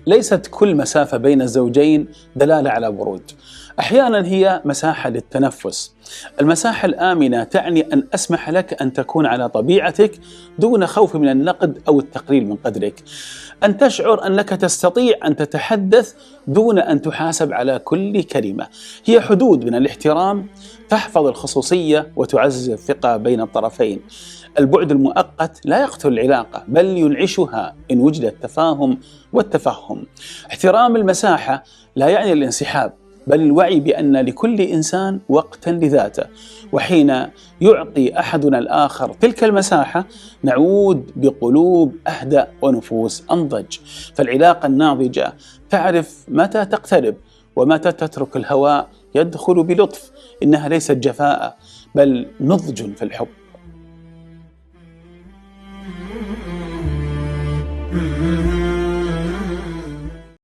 ليست كل مسافة بين الزوجين دلالة على برود، أحيانا هي مساحة للتنفس. المساحة الآمنة تعني أن أسمح لك أن تكون على طبيعتك دون خوف من النقد أو التقليل من قدرك، أن تشعر أنك تستطيع أن تتحدث دون أن تحاسب على كل كلمة. هي حدود من الاحترام تحفظ الخصوصية وتعزز الثقة بين الطرفين. البعد المؤقت لا يقتل العلاقة بل ينعشها إن وجد التفاهم والتفهم. احترام المساحة لا يعني الانسحاب بل الوعي بأن لكل إنسان وقتا لذاته، وحين يعطي أحدنا الآخر تلك المساحة نعود بقلوب أهدأ ونفوس أنضج. فالعلاقة الناضجة تعرف متى تقترب ومتى تترك الهواء يدخل بلطف. إنها ليست جفاء بل نضج في الحب.